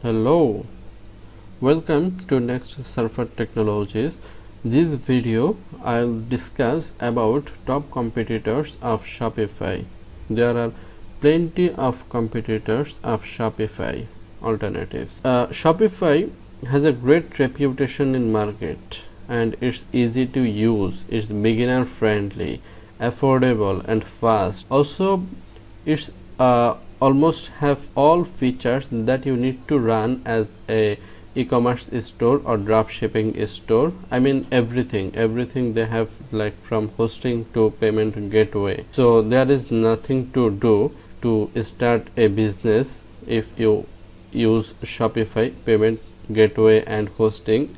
Hello, welcome to Next Surfer Technologies. This video I'll discuss about top competitors of Shopify. There are plenty of competitors of Shopify alternatives. Shopify has a great reputation in market and it's easy to use, it's beginner friendly, affordable and fast. Also it's almost have all features that you need to run as a e-commerce store or drop shipping store. I mean everything they have, like from hosting to payment gateway. So there is nothing to do to start a business if you use Shopify payment gateway and hosting.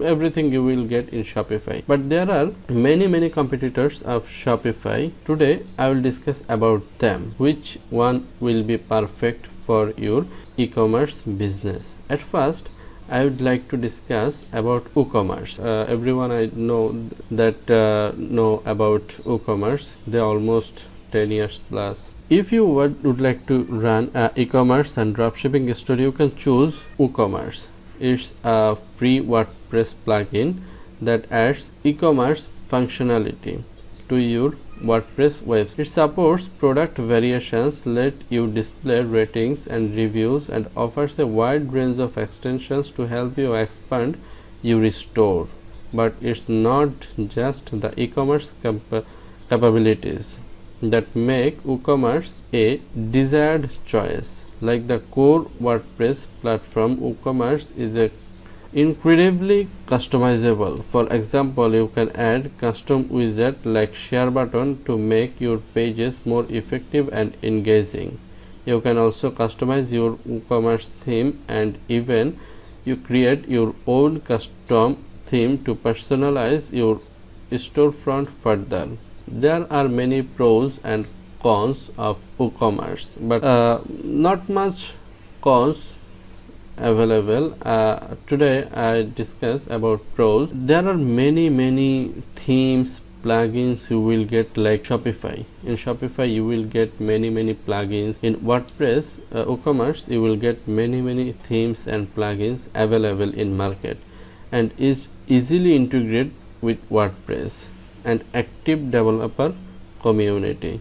Everything you will get in Shopify, but there are many competitors of Shopify. Today I will discuss about them, which one will be perfect for your e-commerce business. At first I would like to discuss about WooCommerce. Everyone I know that know about WooCommerce. They are almost 10 years plus. If you would like to run e-commerce and dropshipping store, you can choose WooCommerce. It's a free WordPress plugin that adds e-commerce functionality to your WordPress website. It supports product variations, let you display ratings and reviews, and offers a wide range of extensions to help you expand your store. But it's not just the e-commerce capabilities that make WooCommerce a desired choice. Like the core WordPress platform, WooCommerce is incredibly customizable. For example, you can add custom widget like share button to make your pages more effective and engaging. You can also customize your WooCommerce theme, and even you create your own custom theme to personalize your storefront further. There are many pros and cons of WooCommerce, but not much cons available. Today I discuss about pros. There are many themes, plugins you will get, like Shopify. In Shopify you will get many plugins. In WordPress, WooCommerce, you will get many themes and plugins available in market, and is easily integrated with WordPress and active developer community.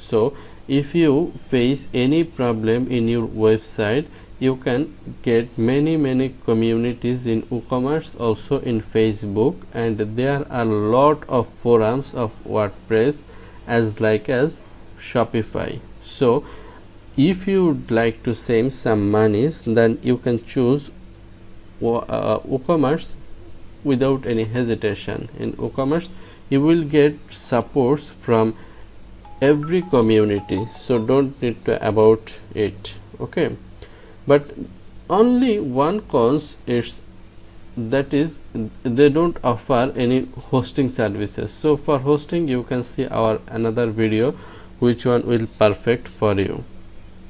So if you face any problem in your website, you can get many communities in WooCommerce, also in Facebook, and there are a lot of forums of WordPress as Shopify. So if you would like to save some monies, then you can choose WooCommerce without any hesitation. In WooCommerce you will get supports from every community, so don't need to about it. Okay, but only one cons is that is they don't offer any hosting services. So for hosting you can see our another video which one will perfect for you.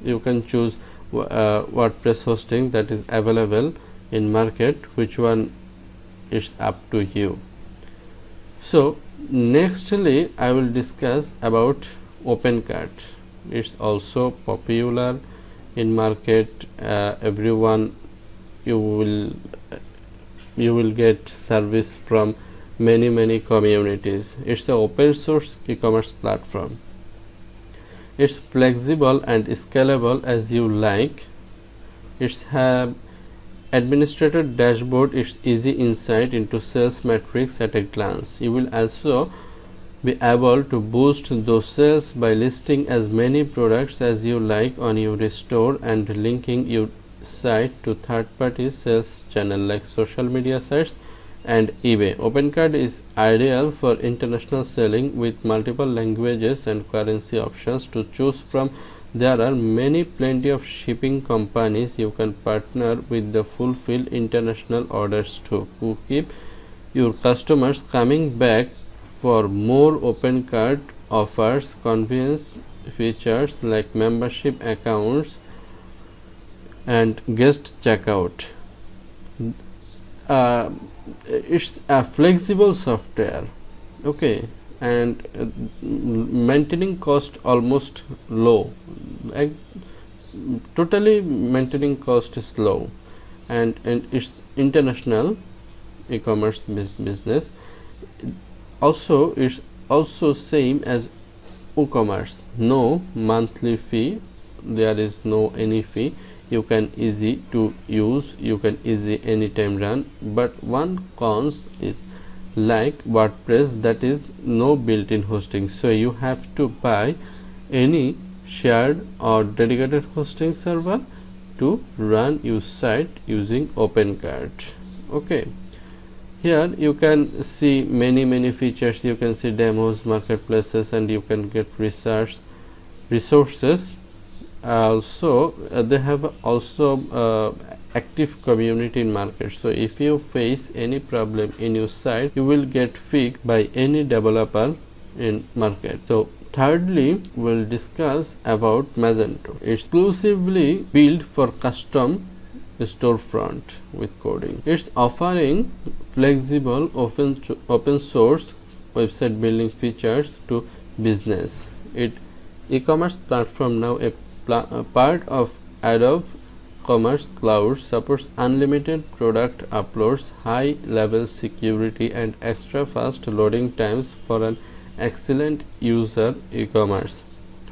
You can choose WordPress hosting that is available in market, which one is up to you. So nextly I will discuss about OpenCart. It's also popular in market. Everyone you will get service from many communities. It's an open source e-commerce platform. It's flexible and scalable as you like. It's have administrator dashboard. It's easy insight into sales metrics at a glance. You will also be able to boost those sales by listing as many products as you like on your store and linking your site to third-party sales channel like social media sites and eBay. OpenCart is ideal for international selling with multiple languages and currency options to choose from. There are plenty of shipping companies you can partner with to fulfill international orders too, who keep your customers coming back for more. OpenCart offers convenience features like membership accounts and guest checkout. It's a flexible software, okay, and maintaining cost almost low. totally maintaining cost is low, and it's international e-commerce business. Also, it's also same as WooCommerce. No monthly fee, there is no any fee. You can easy to use, you can easy anytime run. But one cons is like WordPress, that is no built-in hosting, so you have to buy any shared or dedicated hosting server to run your site using OpenCart. Okay, here you can see many features. You can see demos, marketplaces, and you can get resources. Also they have also active community in market, so if you face any problem in your site, you will get fixed by any developer in market. So thirdly, we'll discuss about Magento. It's exclusively built for custom storefront with coding. It's offering flexible open source website building features to business. It e-commerce platform, now a part of Adobe Commerce Cloud, supports unlimited product uploads, high level security, and extra fast loading times for an excellent user e-commerce.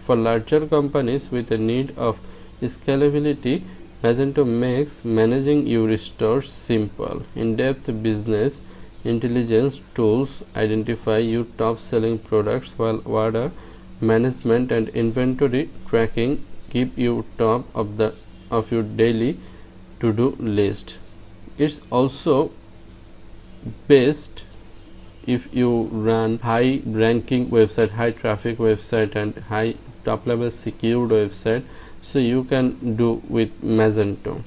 For larger companies with a need of scalability, Magento makes managing your stores simple. In-depth business intelligence tools identify your top-selling products, while order management and inventory tracking keep you top of your daily to-do list. It's also best if you run high ranking website, high traffic website, and high top level secured website, so you can do with Magento.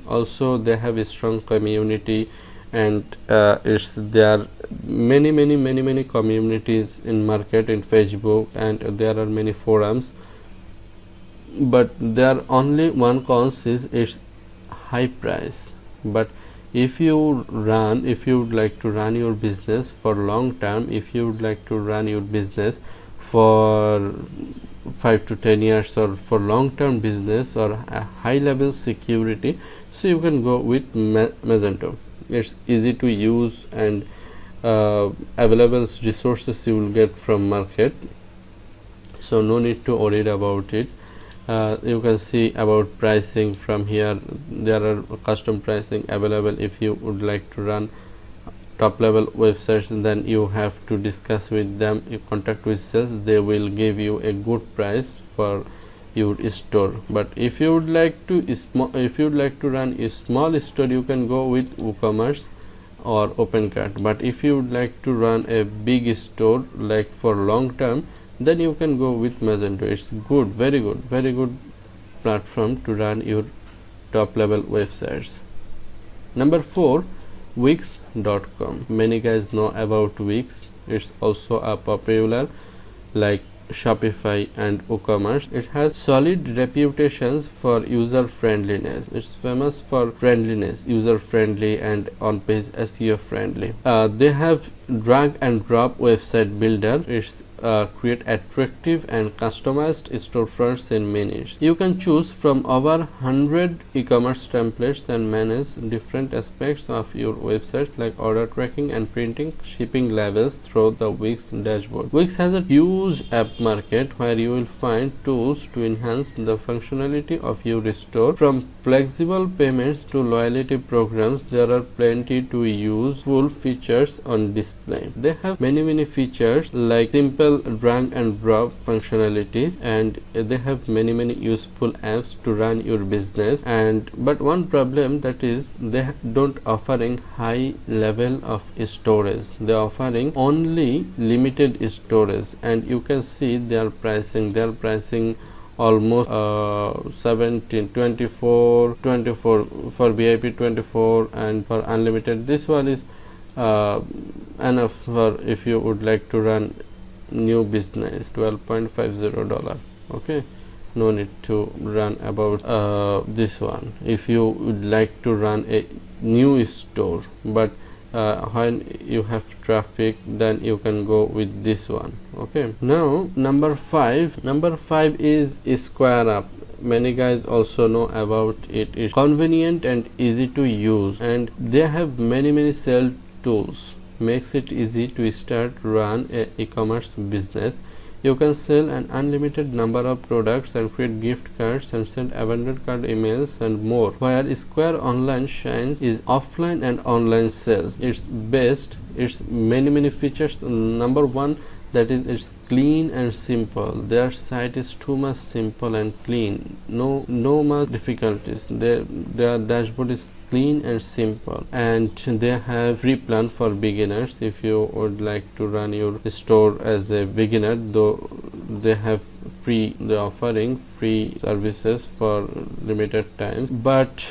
Also they have a strong community, and there are many communities in market, in Facebook, and there are many forums. But there only one cons is its high price. But if you would like to run your business for long term, if you would like to run your business for 5 to 10 years, or for long term business or a high level security, so you can go with Magento. It's easy to use, and available resources you will get from market, so no need to worry about it. You can see about pricing from here. There are custom pricing available. If you would like to run top level websites, then you have to discuss with them, you contact with sales, they will give you a good price for your store. But if you would like to run a small store, you can go with WooCommerce or OpenCart. But if you would like to run a big store like for long term, then you can go with Magento. It's good, very good platform to run your top level websites. Number 4, Wix.com. Many guys know about Wix. It's also a popular like Shopify and WooCommerce. It has solid reputations for user friendliness. It's famous for friendliness, user friendly, and on-page SEO friendly. They have drag and drop website builder. It's create attractive and customized storefronts in minutes. You can choose from over 100 e-commerce templates and manage different aspects of your website like order tracking and printing, shipping labels through the Wix dashboard. Wix has a huge app market where you will find tools to enhance the functionality of your store. From flexible payments to loyalty programs, there are plenty to useful features on display. They have many features like simple drag and drop functionality, and they have many useful apps to run your business. But one problem, that is they don't offering high level of storage. They are offering only limited storage, and you can see their pricing almost 17, 24 for VIP, 24, and for unlimited this one is enough for if you would like to run new business. $12.50. Okay, no need to run about this one if you would like to run a new store. But when you have traffic, then you can go with this one. Okay, now number 5 is SquareUp. many guys also know about it. It's convenient and easy to use, and they have many sale tools, makes it easy to start run a e-commerce business. You can sell an unlimited number of products and create gift cards and send abandoned cart emails and more. Where Square Online shines is offline and online sales. It's best. It's many features. Number one, that is, it's clean and simple. Their site is too much simple and clean. No much difficulties. Their dashboard is clean and simple, and they have free plan for beginners. If you would like to run your store as a beginner, though they have they're offering free services for limited time. But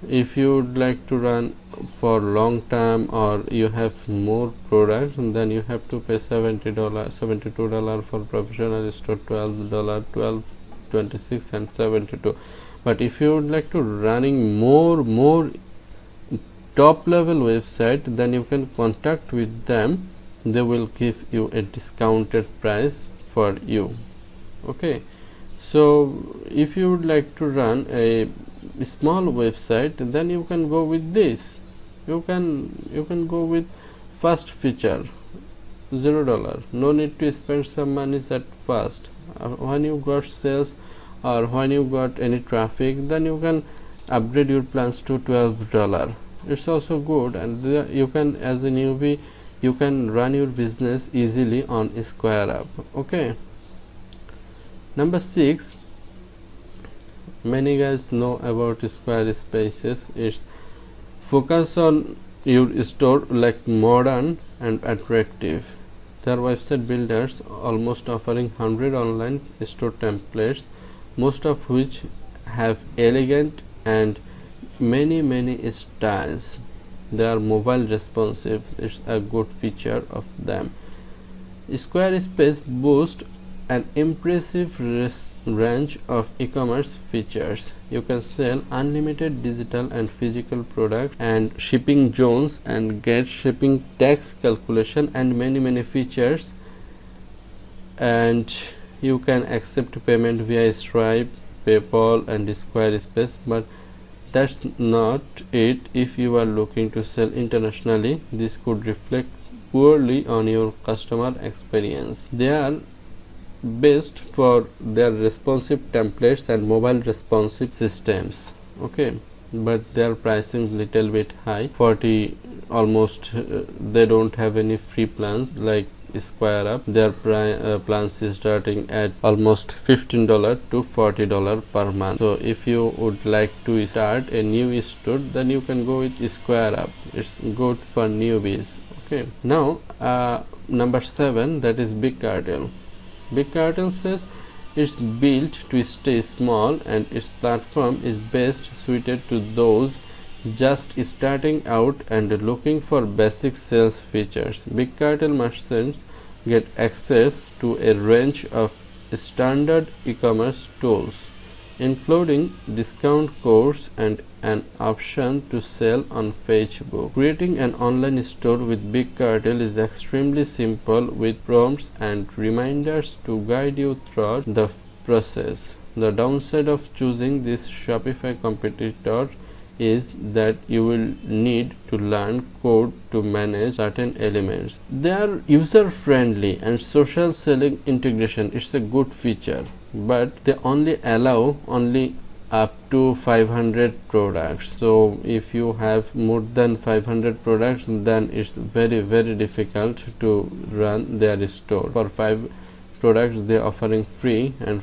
if you would like to run for long term, or you have more products, then you have to pay $70, $72 for professional store, $12, 12, 26 and 72. But if you would like to running more top level website, then you can contact with them. They will give you a discounted price for you. Okay, so if you would like to run a small website, then you can go with this. You can go with first feature, $0. No need to spend some money at first. When you got sales or when you got any traffic, then you can upgrade your plans to $12. It's also good, and you can, as a newbie, you can run your business easily on Square App. Okay. Number 6, many guys know about Squarespace. It's focus on your store like modern and attractive. Their website builders almost offering 100 online store templates, most of which have elegant and many styles. They are mobile responsive. It's a good feature of them. Squarespace boasts an impressive range of e-commerce features. You can sell unlimited digital and physical products and shipping zones and get shipping tax calculation and many features. And you can accept payment via Stripe, PayPal and Squarespace. But that's not it. If you are looking to sell internationally, this could reflect poorly on your customer experience. They are best for their responsive templates and mobile responsive systems. Okay, but their pricing little bit high, 40 almost. They don't have any free plans like Square App. Their plans is starting at almost $15 to $40 per month. So if you would like to start a new store, then you can go with Square App. It's good for newbies. Okay, now number 7, that is Big Cartel. Big Cartel says it's built to stay small, and its platform is best suited to those just starting out and looking for basic sales features. Big Cartel merchants get access to a range of standard e-commerce tools, including discount codes and an option to sell on Facebook. Creating an online store with Big Cartel is extremely simple, with prompts and reminders to guide you through the process. The downside of choosing this Shopify competitor is that you will need to learn code to manage certain elements. They are user friendly and social selling integration. It's a good feature, but they only allow up to 500 products. So if you have more than 500 products, then it's very difficult to run their store. For 5 products they are offering free, and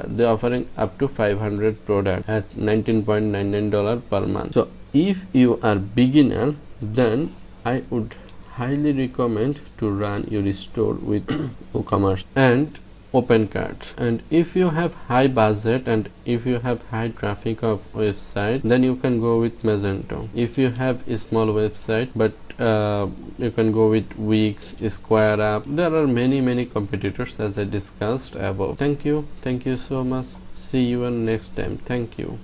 they are offering up to 500 products at $19.99 per month. So if you are beginner, then I would highly recommend to run your store with WooCommerce and OpenCart. And if you have high budget and if you have high traffic of website, then you can go with Magento. If you have a small website, but you can go with Wix, Square App. There are many competitors, as I discussed above. Thank you so much. See you on next time. Thank you.